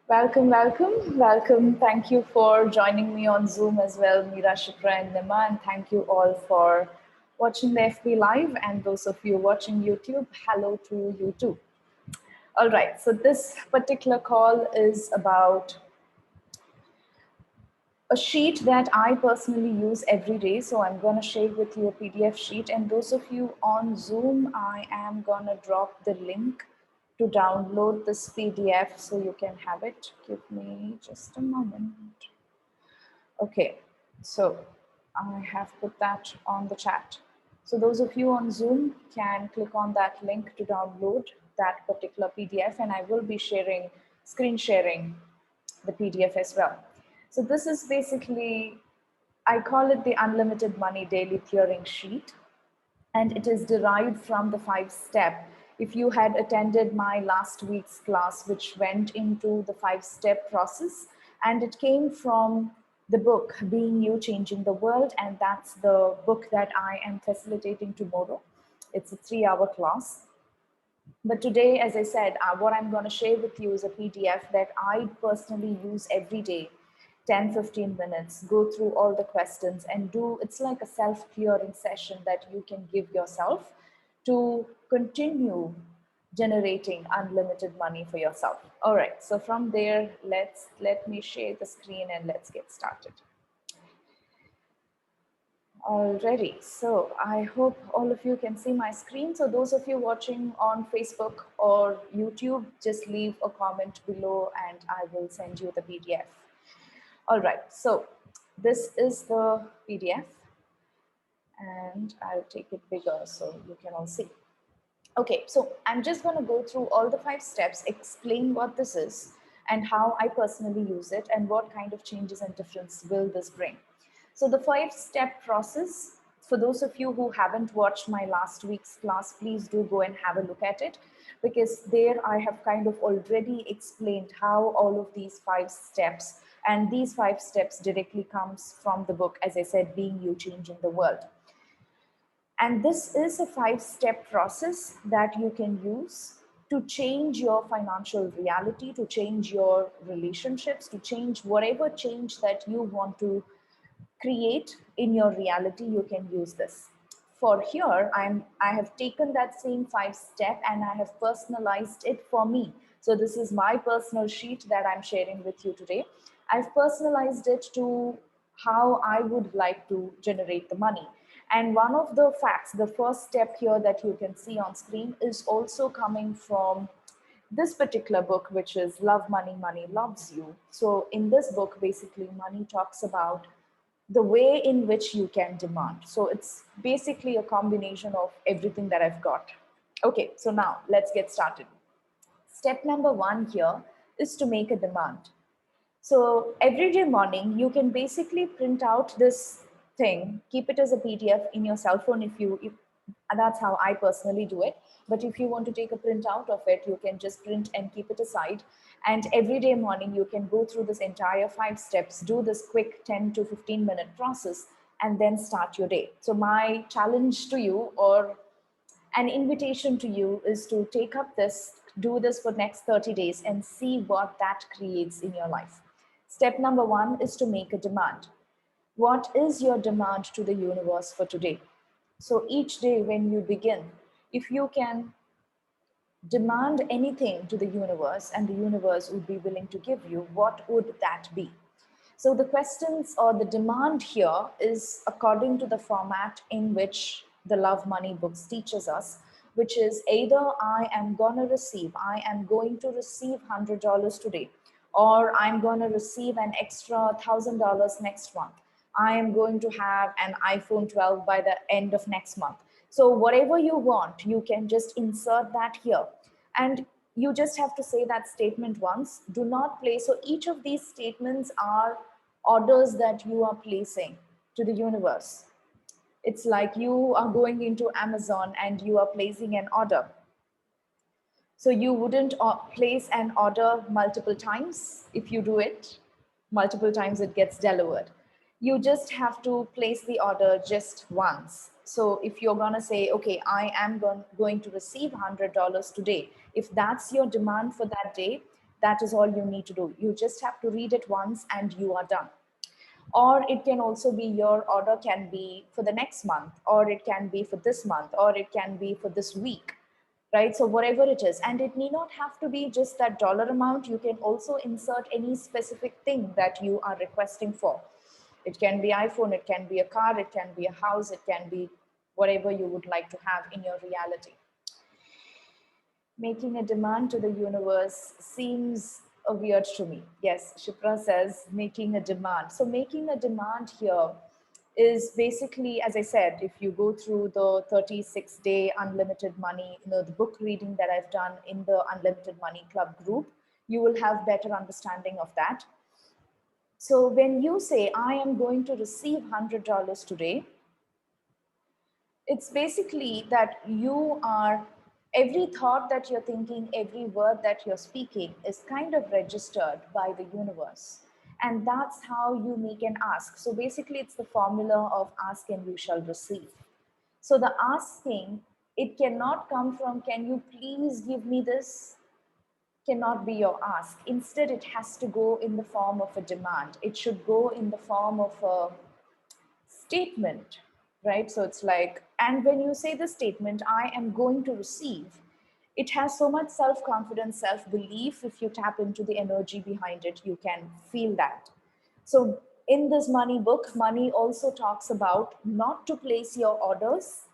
Welcome, welcome, welcome. Thank you for joining me on Zoom as well, Meera, Shipra, and Nima. And thank you all for watching the FB Live. And those of you watching YouTube, hello to you too. All right, so this particular call is about a sheet that I personally use every day. So I'm going to share with you a PDF sheet. And those of you on Zoom, I am going to drop the link to download this PDF so you can have it. Give me just a moment. Okay, so I have put that on the chat. So those of you on Zoom can click on that link to download that particular PDF, and I will be screen sharing the PDF as well. So this is basically, I call it the Unlimited Money Daily Clearing Sheet, and it is derived from the 5-step. If you had attended my last week's class, which went into the 5-step process, and it came from the book, Being You, Changing the World, and that's the book that I am facilitating tomorrow. It's a 3-hour class. But today, as I said, what I'm going to share with you is a PDF that I personally use every day, 10-15 minutes, go through all the questions and it's like a self-clearing session that you can give yourself to continue generating unlimited money for yourself. All right, so from there, let me share the screen and let's get started. Alrighty, so I hope all of you can see my screen. So those of you watching on Facebook or YouTube, just leave a comment below and I will send you the PDF. All right, so this is the PDF and I'll take it bigger so you can all see. Okay, so I'm just going to go through all the 5 steps, explain what this is and how I personally use it and what kind of changes and difference will this bring. So the 5-step process, for those of you who haven't watched my last week's class, please do go and have a look at it, because there I have kind of already explained how all of these 5 steps, and these 5 steps directly comes from the book, as I said, Being You, Changing the World. And this is a 5-step process that you can use to change your financial reality, to change your relationships, to change whatever change that you want to create in your reality. You can use this. For here, I have taken that same 5-step and I have personalized it for me. So this is my personal sheet that I'm sharing with you today. I've personalized it to how I would like to generate the money. And one of the facts, the first step here that you can see on screen, is also coming from this particular book, which is Love Money, Money Loves You. So in this book, basically, money talks about the way in which you can demand. So it's basically a combination of everything that I've got. Okay, so now let's get started. Step number 1 here is to make a demand. So every day morning, you can basically print out this thing, keep it as a PDF in your cell phone if that's how I personally do it. But if you want to take a print out of it, you can just print and keep it aside. And every day morning, you can go through this entire 5 steps, do this quick 10 to 15 minute process, and then start your day. So my challenge to you, or an invitation to you, is to take up this, do this for next 30 days and see what that creates in your life. Step number 1 is to make a demand. What is your demand to the universe for today? So each day when you begin, if you can demand anything to the universe and the universe would be willing to give you, what would that be? So the questions or the demand here is according to the format in which the Love Money books teaches us, which is either I am going to receive $100 today, or I'm going to receive an extra $1,000 next month. I am going to have an iPhone 12 by the end of next month. So whatever you want, you can just insert that here. And you just have to say that statement once. Do not place. So each of these statements are orders that you are placing to the universe. It's like you are going into Amazon and you are placing an order. So you wouldn't place an order multiple times. If you do it multiple times, it gets delivered. You just have to place the order just once. So if you're going to say, okay, I am going to receive $100 today, if that's your demand for that day, That is all you need to do. You just have to read it once and you are done. Or it can also be your order can be for the next month, or it can be for this month, or it can be for this week, right? So whatever it is, and it need not have to be just that dollar amount. You can also insert any specific thing that you are requesting for. It can be iPhone, it can be a car, it can be a house, it can be whatever you would like to have in your reality. Making a demand to the universe seems weird to me. Yes, Shipra says making a demand. So making a demand here is basically, as I said, if you go through the 36-day unlimited money, the book reading that I've done in the Unlimited Money Club group, you will have better understanding of that. So when you say, I am going to receive $100 today, it's basically that you are, every thought that you're thinking, every word that you're speaking is kind of registered by the universe. And that's how you make an ask. So basically, it's the formula of ask and you shall receive. So the asking, it cannot come from, can you please give me this? Cannot be your ask. Instead, it has to go in the form of a demand. It should go in the form of a statement, right? So it's like, and when you say the statement, I am going to receive, it has so much self confidence, self belief. If you tap into the energy behind it, you can feel that. So in this money book, money also talks about not to place your orders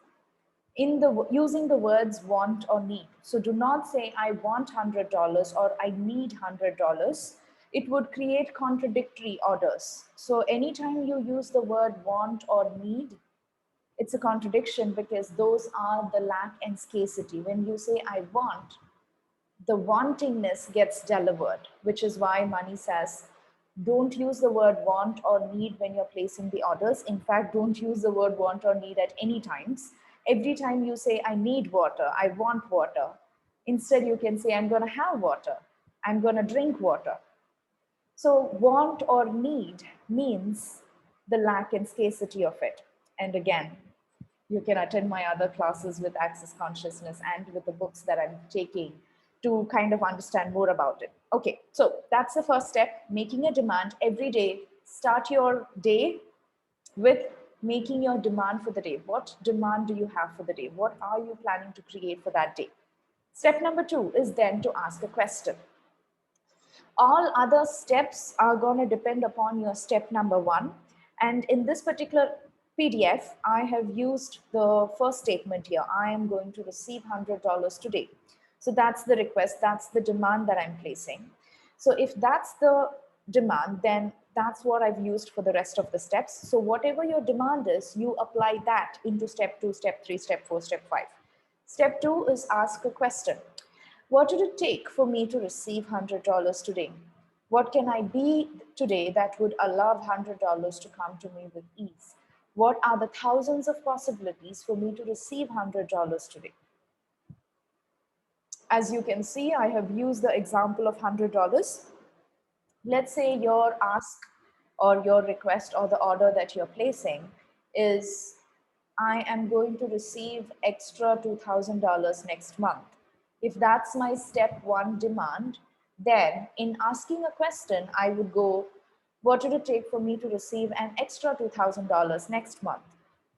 in the using the words want or need. So do not say I want $100 or I need $100. It would create contradictory orders. So anytime you use the word want or need, it's a contradiction because those are the lack and scarcity. When you say I want, the wantingness gets delivered, which is why money says, don't use the word want or need when you're placing the orders. In fact, don't use the word want or need at any times. Every time you say, I need water, I want water, instead you can say, I'm going to have water, I'm going to drink water. So, want or need means the lack and scarcity of it. And again, you can attend my other classes with Access Consciousness and with the books that I'm taking to kind of understand more about it. Okay, so that's the first step, making a demand every day. Start your day with making your demand for the day. What demand do you have for the day? What are you planning to create for that day? Step number 2 is then to ask a question. All other steps are going to depend upon your step number 1. And in this particular PDF, I have used the first statement here. I am going to receive $100 today. So that's the request, that's the demand that I'm placing. So if that's the demand, then that's what I've used for the rest of the steps. So whatever your demand is, you apply that into step 2, step 3, step 4, step 5. Step 2 is ask a question. What would it take for me to receive $100 today? What can I be today that would allow $100 to come to me with ease? What are the thousands of possibilities for me to receive $100 today? As you can see, I have used the example of $100. Let's say your ask or your request or the order that you're placing is, I am going to receive extra $2,000 next month. If that's my step 1 demand, then in asking a question, I would go, what would it take for me to receive an extra $2,000 next month?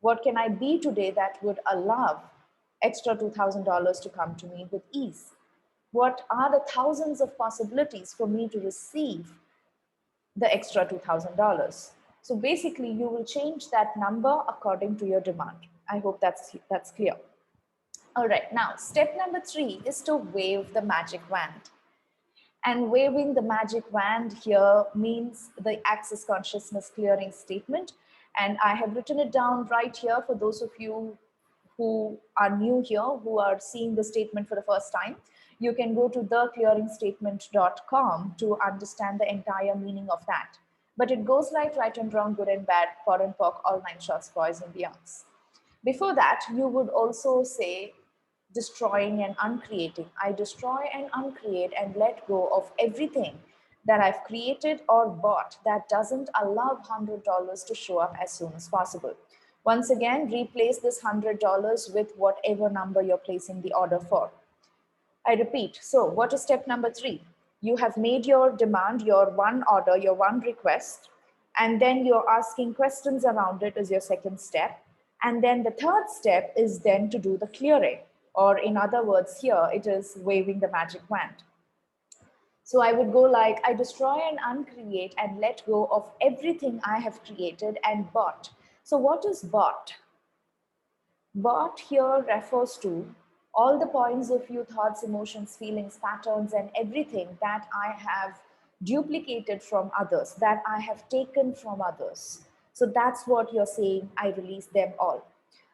What can I be today that would allow extra $2,000 to come to me with ease? What are the thousands of possibilities for me to receive the extra $2,000? So basically, you will change that number according to your demand. I hope that's clear. All right, now step number 3 is to wave the magic wand. And waving the magic wand here means the access consciousness clearing statement. And I have written it down right here for those of you who are new here, who are seeing the statement for the first time. You can go to theclearingstatement.com to understand the entire meaning of that. But it goes like right and wrong, good and bad, poor and pock, all 9 shots, boys and beyonds. Before that, you would also say destroying and uncreating. I destroy and uncreate and let go of everything that I've created or bought that doesn't allow $100 to show up as soon as possible. Once again, replace this $100 with whatever number you're placing the order for. I repeat, so what is step number 3? You have made your demand, your one order, your one request, and then you're asking questions around it is your second step. And then the third step is then to do the clearing, or in other words here, it is waving the magic wand. So I would go like, I destroy and uncreate and let go of everything I have created and bought. So what is bought? Bought here refers to all the points of view, thoughts, emotions, feelings, patterns, and everything that I have duplicated from others, that I have taken from others. So that's what you're saying, I release them all.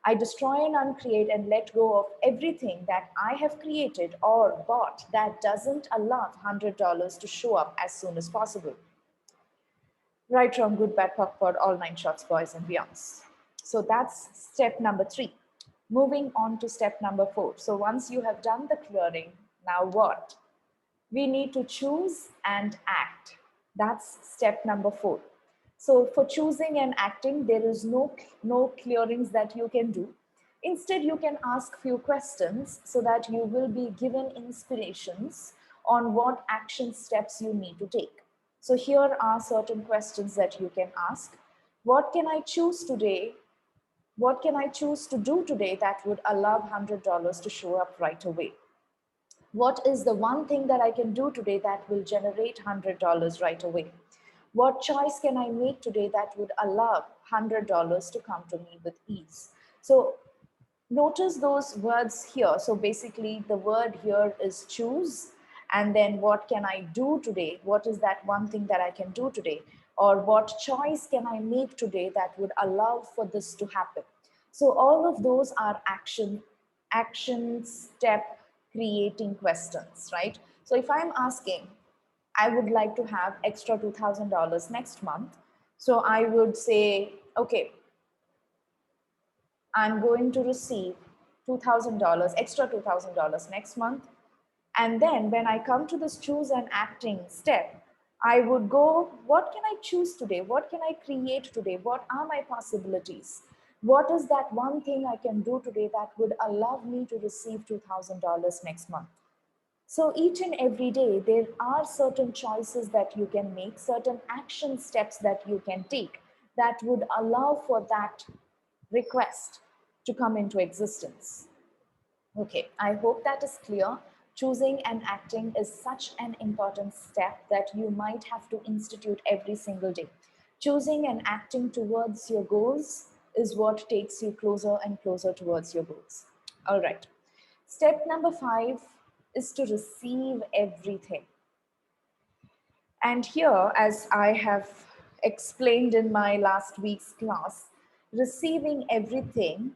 I destroy and uncreate and let go of everything that I have created or bought that doesn't allow $100 to show up as soon as possible. Right, wrong, good, bad, POC, all nine shots, boys and beyonds. So that's step number 3. Moving on to step number 4. So once you have done the clearing, now what? We need to choose and act. That's step number 4. So for choosing and acting, there is no clearings that you can do. Instead, you can ask few questions so that you will be given inspirations on what action steps you need to take. So here are certain questions that you can ask. What can I choose today? What can I choose to do today that would allow $100 to show up right away? What is the one thing that I can do today that will generate $100 right away? What choice can I make today that would allow $100 to come to me with ease? So notice those words here. So basically the word here is choose, and then what can I do today? What is that one thing that I can do today? Or what choice can I make today that would allow for this to happen? So all of those are action step creating questions, right? So if I'm asking, I would like to have extra $2,000 next month. So I would say, okay, I'm going to receive $2,000, extra $2,000 next month. And then when I come to this choose and acting step, I would go, what can I choose today? What can I create today? What are my possibilities? What is that one thing I can do today that would allow me to receive $2,000 next month? So each and every day, there are certain choices that you can make, certain action steps that you can take that would allow for that request to come into existence. Okay, I hope that is clear. Choosing and acting is such an important step that you might have to institute every single day. Choosing and acting towards your goals is what takes you closer and closer towards your goals. All right. Step number 5 is to receive everything. And here, as I have explained in my last week's class, receiving everything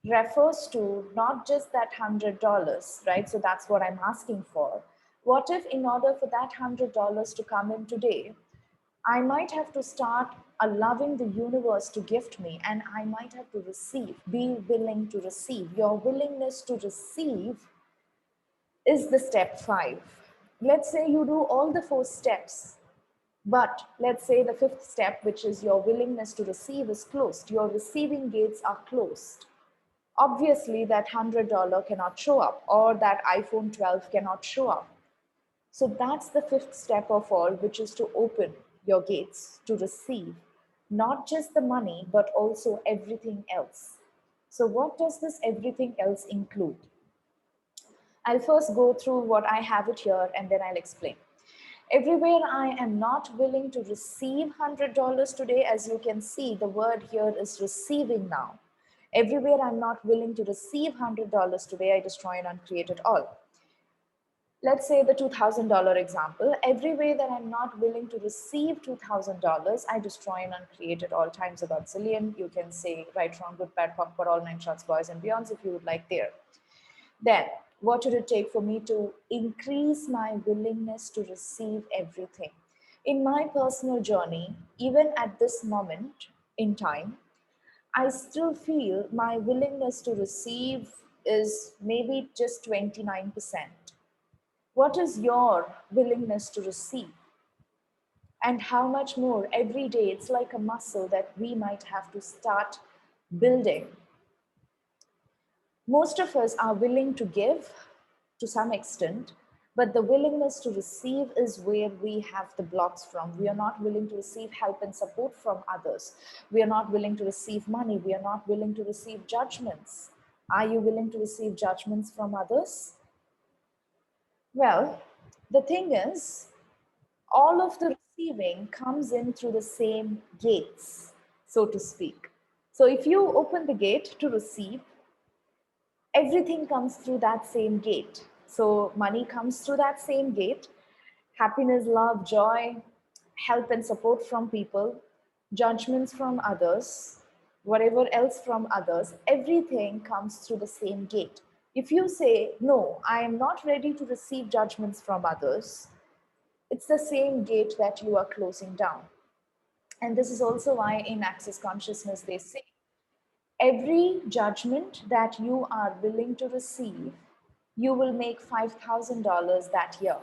refers to not just that $100, right? So that's what I'm asking for. What if in order for that $100 to come in today, I might have to start allowing the universe to gift me, and I might have to receive, be willing to receive. Your willingness to receive is the step 5. Let's say you do all the 4 steps, but let's say the 5th step, which is your willingness to receive, is closed. Your receiving gates are closed. Obviously, that $100 cannot show up, or that iPhone 12 cannot show up. So that's the 5th step of all, which is to open your gates to receive not just the money, but also everything else. So what does this everything else include? I'll first go through what I have it here, and then I'll explain. Everywhere I am not willing to receive $100 today, as you can see, the word here is receiving now. Everywhere I'm not willing to receive $100 today, I destroy and uncreate it all. Let's say the $2,000 example. Every way that I'm not willing to receive $2,000, I destroy and uncreate it all times a zillion. You can say right, wrong, good, bad, POC, all nine shots, boys and beyonds if you would like there. Then, what would it take for me to increase my willingness to receive everything? In my personal journey, even at this moment in time, I still feel my willingness to receive is maybe just 29%. What is your willingness to receive? And how much more every day? It's like a muscle that we might have to start building. Most of us are willing to give to some extent, But the willingness to receive is where we have the blocks from. We are not willing to receive help and support from others. We are not willing to receive money. We are not willing to receive judgments. Are you willing to receive judgments from others? Well, the thing is, all of the receiving comes in through the same gates, so to speak. So if you open the gate to receive, everything comes through that same gate. So money comes through that same gate. Happiness, love, joy, help and support from people, judgments from others, whatever else from others, everything comes through the same gate. If you say, no, I am not ready to receive judgments from others, it's the same gate that you are closing down. And this is also why in Access Consciousness they say, every judgment that you are willing to receive, you will make $5,000 that year.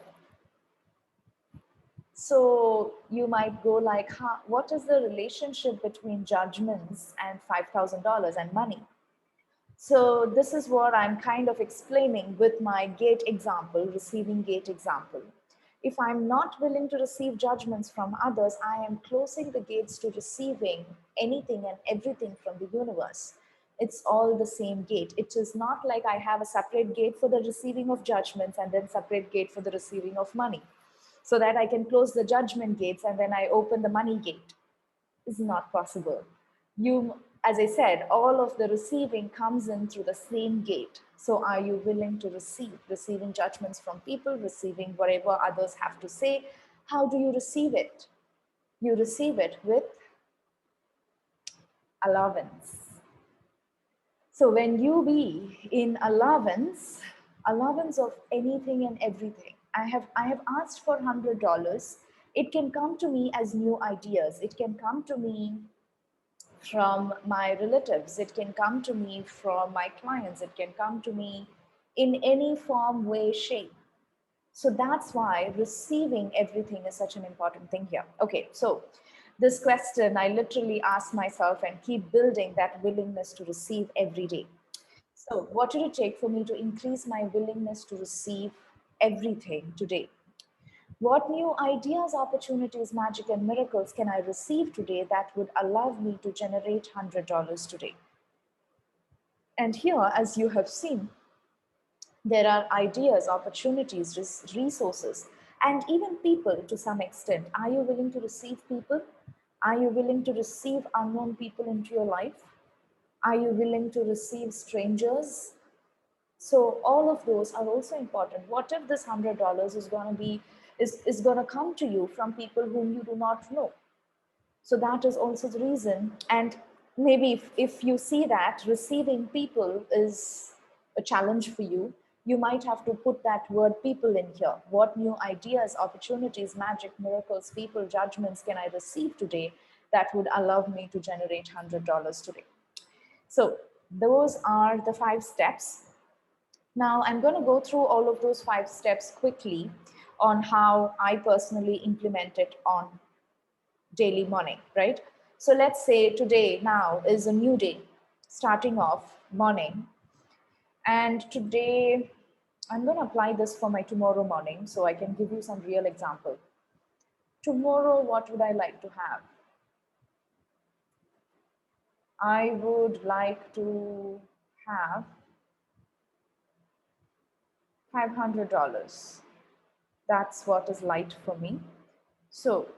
So you might go like, huh, what is the relationship between judgments and $5,000 and money? So this is what I'm kind of explaining with my gate example, receiving gate example. If I'm not willing to receive judgments from others, I am closing the gates to receiving anything and everything from the universe. It's all the same gate. It is not like I have a separate gate for the receiving of judgments and then separate gate for the receiving of money, so that I can close the judgment gates and then I open the money gate. Is not possible. You, as I said, all of the receiving comes in through the same gate. So are you willing to receive? Receiving judgments from people, receiving whatever others have to say. How do you receive it? You receive it with allowance. So when you be in allowance of anything and everything, I have asked for $100. It can come to me as new ideas. It can come to me from my relatives. It can come to me from my clients. It can come to me in any form, way, shape. So that's why receiving everything is such an important thing here. Okay, so this question I literally ask myself and keep building that willingness to receive every day. So what did it take for me to increase my willingness to receive everything today? What new ideas, opportunities, magic, and miracles can I receive today that would allow me to generate $100 today? And here, as you have seen, there are ideas, opportunities, resources, and even people to some extent. Are you willing to receive people? Are you willing to receive unknown people into your life? Are you willing to receive strangers? So all of those are also important. What if this $100 is going to be is going to come to you from people whom you do not know? So that is also the reason. And maybe if you see that receiving people is a challenge for you, you might have to put that word people in here. What new ideas, opportunities, magic, miracles, people, judgments can I receive today that would allow me to generate $100 today? So those are the 5 steps. Now I'm going to go through all of those 5 steps quickly on how I personally implement it on daily morning, right? So let's say today now is a new day, starting off morning. And today I'm going to apply this for my tomorrow morning so I can give you some real example. Tomorrow, what would I like to have? I would like to have $500. That's what is light for me. So,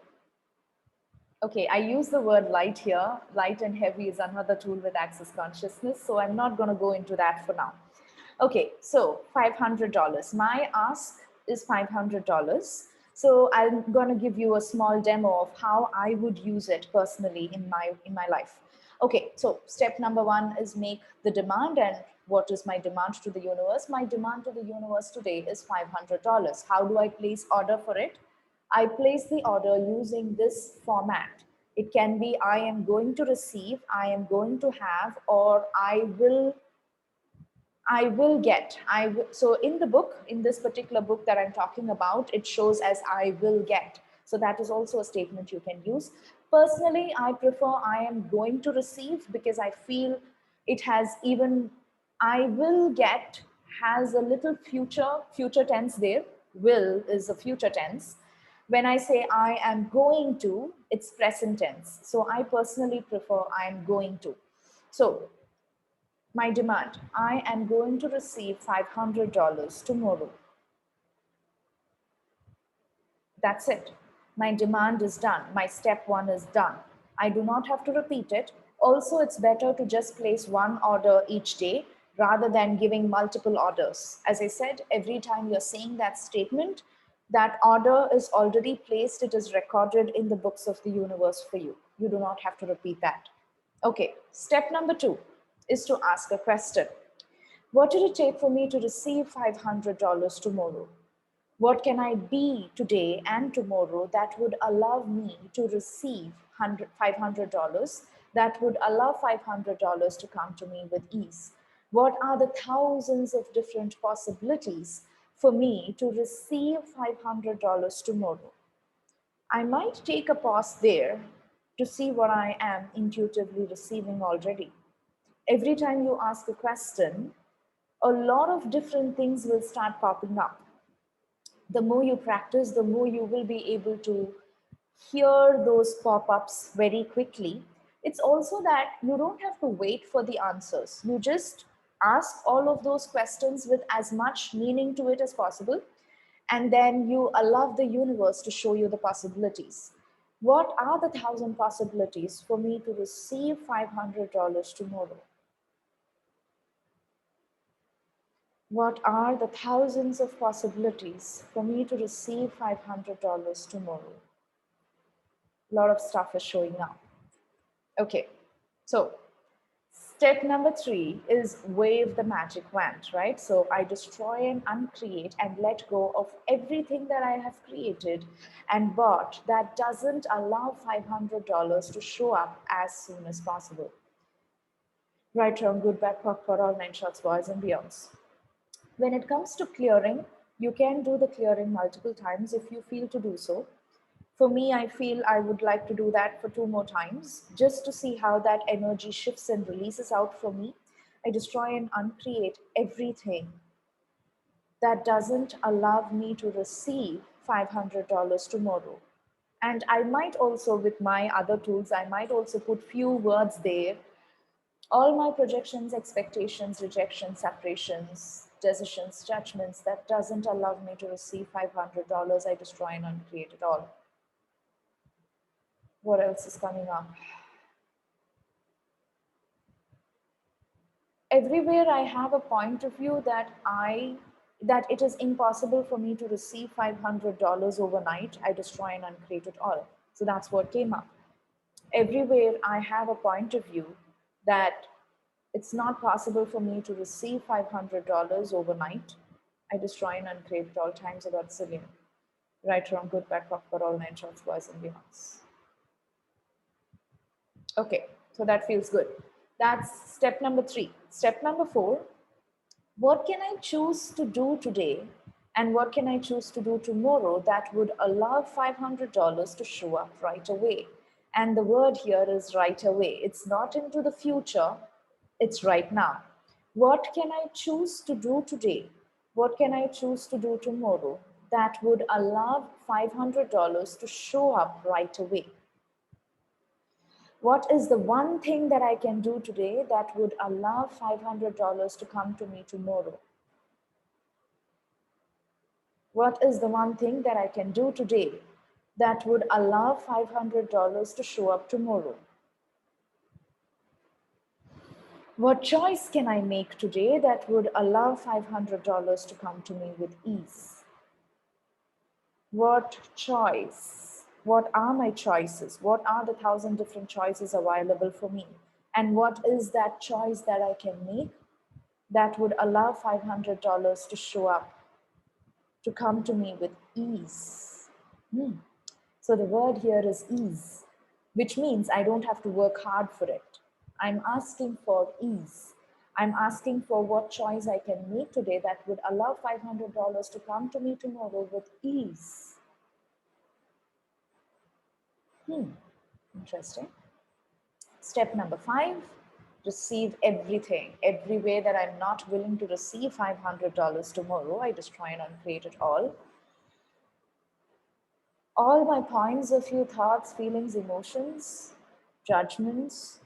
okay, I use the word light here. Light and heavy is another tool with Access Consciousness. So I'm not going to go into that for now. Okay, so $500. My ask is $500. So I'm going to give you a small demo of how I would use it personally in my life. Okay, so step number 1 is make the demand. And what is my demand to the universe? My demand to the universe today is $500. How do I place order for it? I place the order using this format. It can be I am going to receive, I am going to have, or I will get. So in the book, in this particular book that I'm talking about, it shows as I will get. So that is also a statement you can use. Personally, I prefer I am going to receive because I feel it has even I will get has a little future tense there. Will is a future tense. When I say I am going to, it's present tense. So I personally prefer I am going to. So my demand, I am going to receive $500 tomorrow. That's it. My demand is done. My step one is done. I do not have to repeat it. Also, it's better to just place one order each day rather than giving multiple orders. As I said, every time you're saying that statement, that order is already placed, it is recorded in the books of the universe for you. You do not have to repeat that. Okay, step number 2 is to ask a question. What did it take for me to receive $500 tomorrow? What can I be today and tomorrow that would allow me to receive $500, that would allow $500 to come to me with ease? What are the thousands of different possibilities for me to receive $500 tomorrow? I might take a pause there to see what I am intuitively receiving already. Every time you ask a question, a lot of different things will start popping up. The more you practice, the more you will be able to hear those pop ups very quickly. It's also that you don't have to wait for the answers. You just ask all of those questions with as much meaning to it as possible. And then you allow the universe to show you the possibilities. What are the 1,000 possibilities for me to receive $500 tomorrow? What are the thousands of possibilities for me to receive $500 tomorrow? A lot of stuff is showing up. Okay, so step number 3 is wave the magic wand, right? So I destroy and uncreate and let go of everything that I have created and bought that doesn't allow $500 to show up as soon as possible. Right, wrong, good, bad, POC, for all 9 shots, boys and beyonds. When it comes to clearing, you can do the clearing multiple times if you feel to do so. For me, I feel I would like to do that for 2 more times just to see how that energy shifts and releases out for me. I destroy and uncreate everything that doesn't allow me to receive $500 tomorrow. And I might also, with my other tools, I might also put few words there. All my projections, expectations, rejections, separations, decisions, judgments that doesn't allow me to receive $500, I destroy and uncreate it all. What else is coming up? Everywhere I have a point of view that it is impossible for me to receive $500 overnight, I destroy and uncreate it all. So that's what came up. Everywhere I have a point of view that it's not possible for me to receive $500 overnight, I destroy and uncreate it all times about zillion. Right, wrong, good, bad, POC, for all 9 shots, boys and beyonds. Okay, so that feels good. That's step number 3. Step number 4, what can I choose to do today and what can I choose to do tomorrow that would allow $500 to show up right away? And the word here is right away. It's not into the future, it's right now. What can I choose to do today? What can I choose to do tomorrow that would allow $500 to show up right away? What is the one thing that I can do today that would allow $500 to come to me tomorrow? What is the one thing that I can do today that would allow $500 to show up tomorrow? What choice can I make today that would allow $500 to come to me with ease? What choice? What are my choices? What are the 1,000 different choices available for me? And what is that choice that I can make that would allow $500 to show up, to come to me with ease? So the word here is ease, which means I don't have to work hard for it. I'm asking for ease. I'm asking for what choice I can make today that would allow $500 to come to me tomorrow with ease. Interesting. Step number 5, receive everything. Every way that I'm not willing to receive $500 tomorrow, I destroy and uncreate it all. All my points of view, thoughts, feelings, emotions, judgments,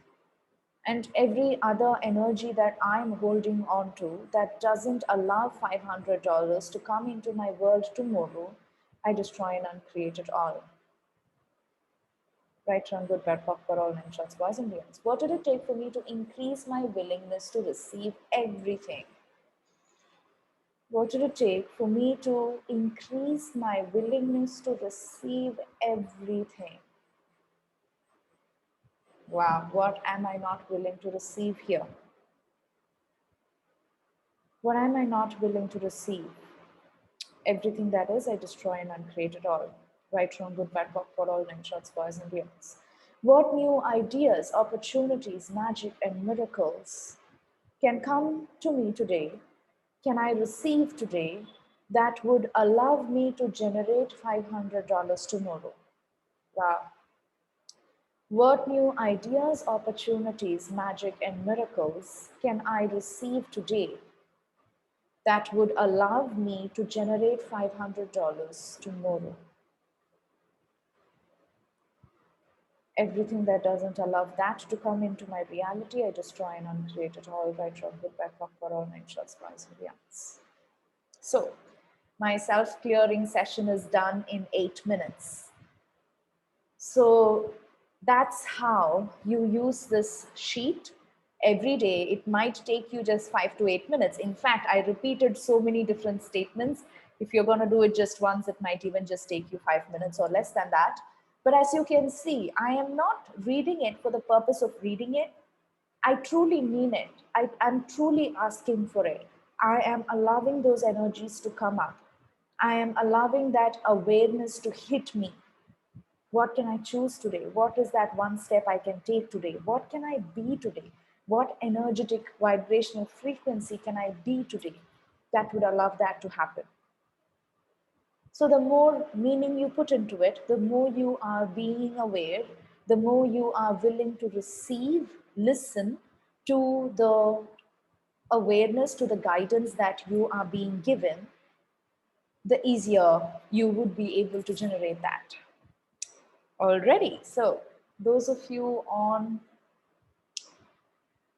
and every other energy that I'm holding on to that doesn't allow $500 to come into my world tomorrow, I destroy and uncreate it all. Right, wrong, good, bad, pop, for all nations, boys and girls. What did it take for me to increase my willingness to receive everything? What did it take for me to increase my willingness to receive everything? Wow, what am I not willing to receive here? What am I not willing to receive? Everything that is, I destroy and uncreate it all. Right, wrong, good, bad, pop, for all nine shots, boys and girls. What new ideas, opportunities, magic, and miracles can come to me today, can I receive today, that would allow me to generate $500 tomorrow? Wow. What new ideas, opportunities, magic, and miracles can I receive today that would allow me to generate $500 tomorrow? Everything that doesn't allow that to come into my reality, I destroy and uncreate it all. Right, wrong, good, bad, pop, for all nine shots, boys and girls. So, my self-clearing session is done in 8 minutes. So that's how you use this sheet every day. It might take you just 5 to 8 minutes. In fact, I repeated so many different statements. If you're going to do it just once, it might even just take you 5 minutes or less than that. But as you can see, I am not reading it for the purpose of reading it. I truly mean it. I'm truly asking for it. I am allowing those energies to come up. I am allowing that awareness to hit me. What can I choose today? What is that one step I can take today? What can I be today? What energetic vibrational frequency can I be today that would allow that to happen? So the more meaning you put into it, the more you are being aware, the more you are willing to receive, listen to the awareness, to the guidance that you are being given, the easier you would be able to generate that already. So those of you on,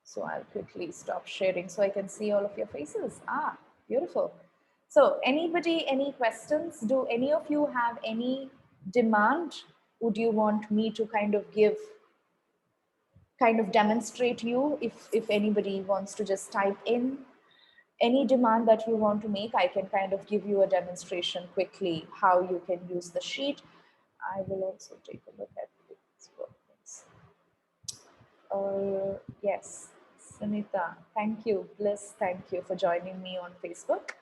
so I'll quickly stop sharing so I can see all of your faces. Ah, beautiful. So anybody, any questions? Do any of you have any demand? Would you want me to kind of give, kind of demonstrate you if anybody wants to just type in any demand that you want to make, I can kind of give you a demonstration quickly how you can use the sheet. I will also take a look at these workings. Yes, Sunita, thank you. Bliss, thank you for joining me on Facebook.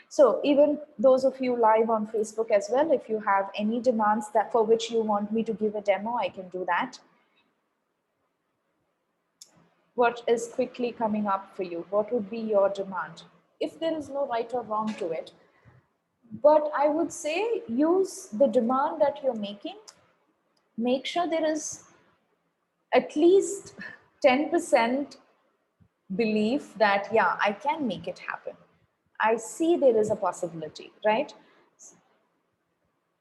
So even those of you live on Facebook as well, if you have any demands that for which you want me to give a demo, I can do that. What is quickly coming up for you? What would be your demand? If there is no right or wrong to it, but I would say use the demand that you're making. Make sure there is at least 10% belief that, yeah, I can make it happen. I see there is a possibility, right?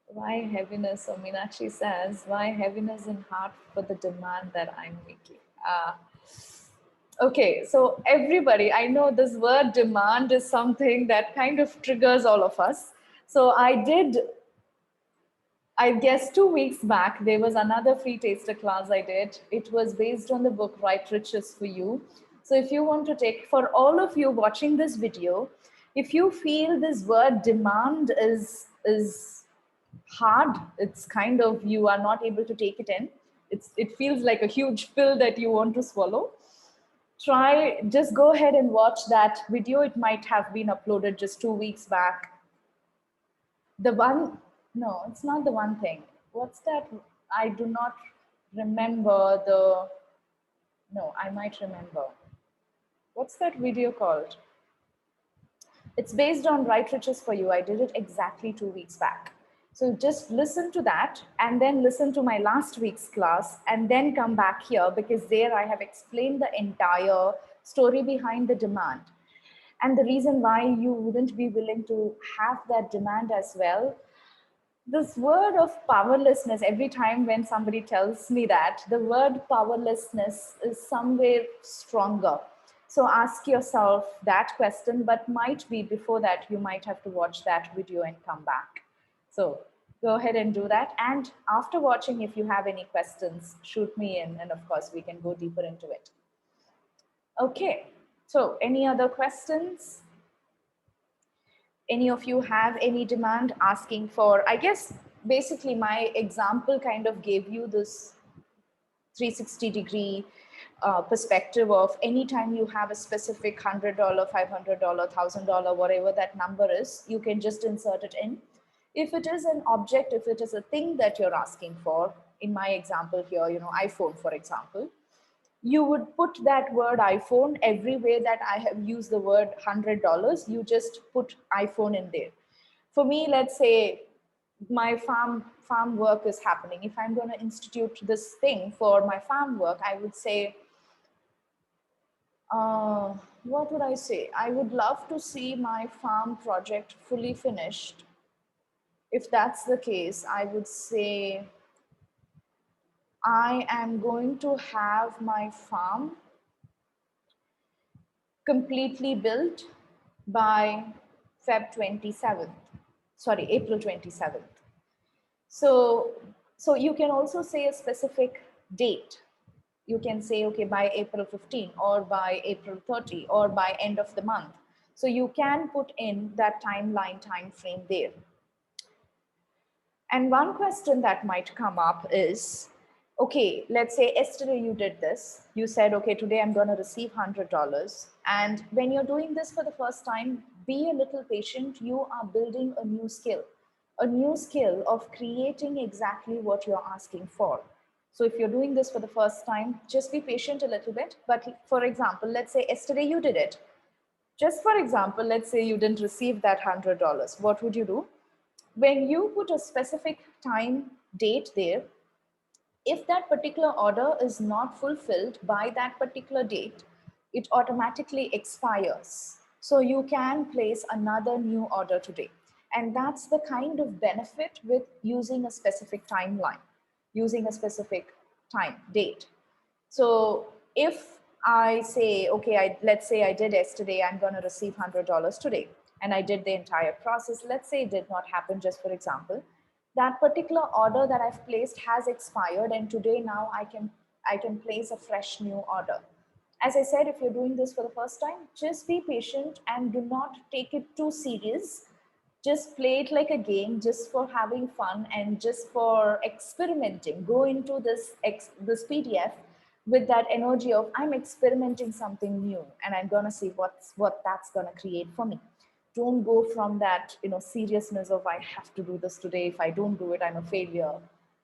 Why heaviness? So Meenakshi says, why heaviness in heart for the demand that I'm making? Okay, so everybody, I know this word demand is something that kind of triggers all of us. So I guess 2 weeks back, there was another free taster class I did. It was based on the book, Right Riches for You. So if you want to take, for all of you watching this video, if you feel this word demand is hard, it's kind of, you are not able to take it in. It feels like a huge pill that you want to swallow. Just go ahead and watch that video. It might have been uploaded just 2 weeks back. The one, no, it's not the one thing. What's that? I do not remember the, no, I might remember. What's that video called? It's based on Right Riches for You. I did it exactly 2 weeks back. So just listen to that and then listen to my last week's class and then come back here, because there I have explained the entire story behind the demand. And the reason why you wouldn't be willing to have that demand as well, This word of powerlessness, every time when somebody tells me that, the word powerlessness is somewhere stronger. So ask yourself that question, but might be before that, you might have to watch that video and come back. So go ahead and do that. And after watching, if you have any questions, shoot me in, and of course, we can go deeper into it. Okay, so any other questions? Any of you have any demand asking for, I guess basically my example kind of gave you this 360-degree perspective of anytime you have a specific $100, $500, $1,000, whatever that number is, you can just insert it in. If it is an object, if it is a thing that you're asking for, in my example here, iPhone, for example, you would put that word iPhone everywhere that I have used the word $100. You just put iPhone in there. For me, let's say my farm work is happening. If I'm going to institute this thing for my farm work, I would say, what would I say? I would love to see my farm project fully finished. If that's the case, I would say I am going to have my farm completely built by April 27th. So you can also say a specific date. You can say, okay, by April 15 or by April 30 or by end of the month. So you can put in that timeline, time frame there. And one question that might come up is, okay, let's say yesterday you did this. You said, okay, today I'm going to receive $100. And when you're doing this for the first time, be a little patient. You are building a new skill of creating exactly what you're asking for. So if you're doing this for the first time, just be patient a little bit. But for example, let's say yesterday you did it. Just for example, let's say you didn't receive that $100. What would you do? When you put a specific time date there, if that particular order is not fulfilled by that particular date, it automatically expires. So you can place another new order today. And that's the kind of benefit with using a specific timeline, using a specific time date. So if I say, okay, let's say I did yesterday, I'm going to receive $100 today, and I did the entire process. Let's say it did not happen, just for example. That particular order that I've placed has expired, and today now I can place a fresh new order. As I said, if you're doing this for the first time, just be patient and do not take it too serious. Just play it like a game, just for having fun and just for experimenting. Go into this PDF with that energy of I'm experimenting something new and I'm gonna see what that's gonna create for me. Don't go from that seriousness of I have to do this today. If I don't do it, I'm a failure.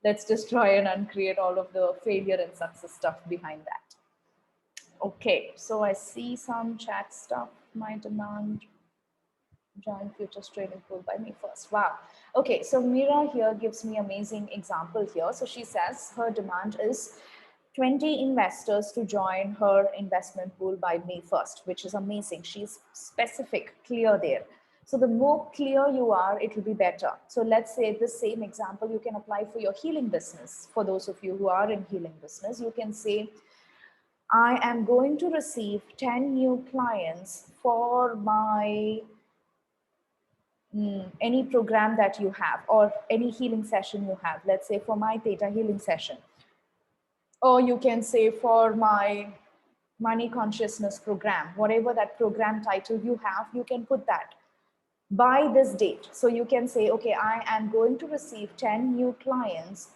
Let's just try and uncreate all of the failure and success stuff behind that. Okay, so I see some chat stuff. My demand, join futures trading pool by May 1st. Wow. Okay, so Mira here gives me amazing example here. So she says her demand is 20 investors to join her investment pool by May 1st, which is amazing. She's specific, clear there. So the more clear you are, it will be better. So let's say the same example you can apply for your healing business. For those of you who are in healing business, you can say, I am going to receive 10 new clients for my any program that you have or any healing session you have. Let's say for my theta healing session, or you can say for my money consciousness program, whatever that program title you have, you can put that by this date. So you can say, okay, I am going to receive 10 new clients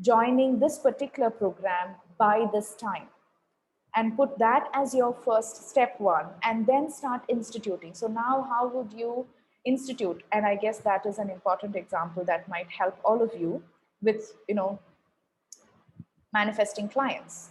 joining this particular program by this time, and put that as your first step one, and then start instituting. So now how would you institute? And I guess that is an important example that might help all of you with manifesting clients.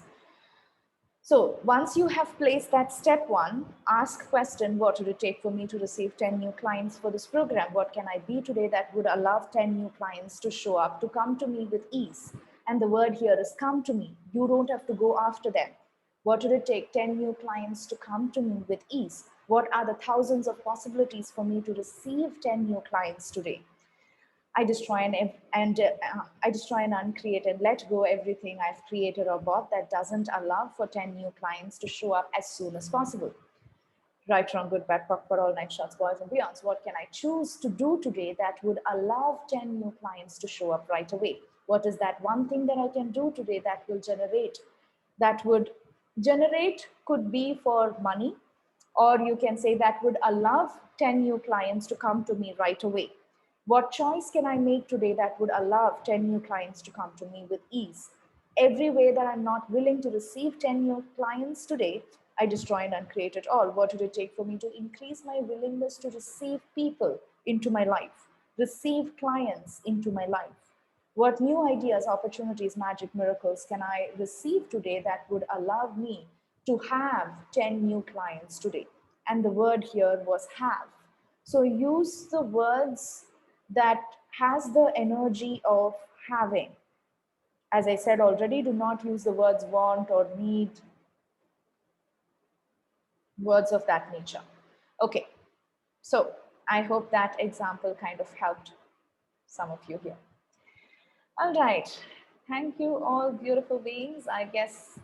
So once you have placed that step one, ask question, what would it take for me to receive 10 new clients for this program? What can I be today that would allow 10 new clients to show up, to come to me with ease? And the word here is come to me. You don't have to go after them. What would it take 10 new clients to come to me with ease? What are the thousands of possibilities for me to receive 10 new clients today? I destroy I destroy and uncreate and let go everything I've created or bought that doesn't allow for 10 new clients to show up as soon as possible. Right, wrong, good, bad, puck, for all night shots, boys and beyonds. What can I choose to do today that would allow 10 new clients to show up right away? What is that one thing that I can do today that would generate, could be for money, or you can say that would allow 10 new clients to come to me right away. What choice can I make today that would allow 10 new clients to come to me with ease? Every way that I'm not willing to receive 10 new clients today, I destroy and uncreate it all. What would it take for me to increase my willingness to receive people into my life, receive clients into my life? What new ideas, opportunities, magic, miracles can I receive today that would allow me to have 10 new clients today? And the word here was have. So use the words that has the energy of having. As I said already, do not use the words want or need, words of that nature. Okay, so I hope that example kind of helped some of you here. All right. Thank you, all beautiful beings. I guess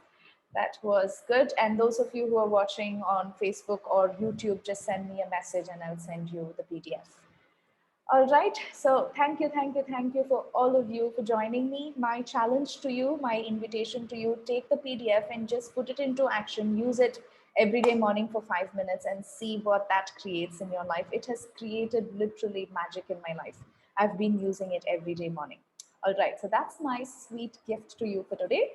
that was good. And those of you who are watching on Facebook or YouTube, just send me a message and I'll send you the PDF. All right. So thank you for all of you for joining me. My challenge to you, my invitation to you, take the PDF and just put it into action. Use it every day morning for 5 minutes and see what that creates in your life. It has created literally magic in my life. I've been using it every day morning. All right. So that's my sweet gift to you for today.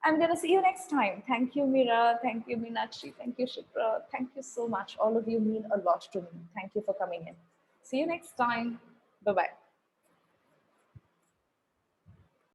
I'm going to see you next time. Thank you, Mira. Thank you, Meenakshi. Thank you, Shipra. Thank you so much. All of you mean a lot to me. Thank you for coming in. See you next time. Bye-bye.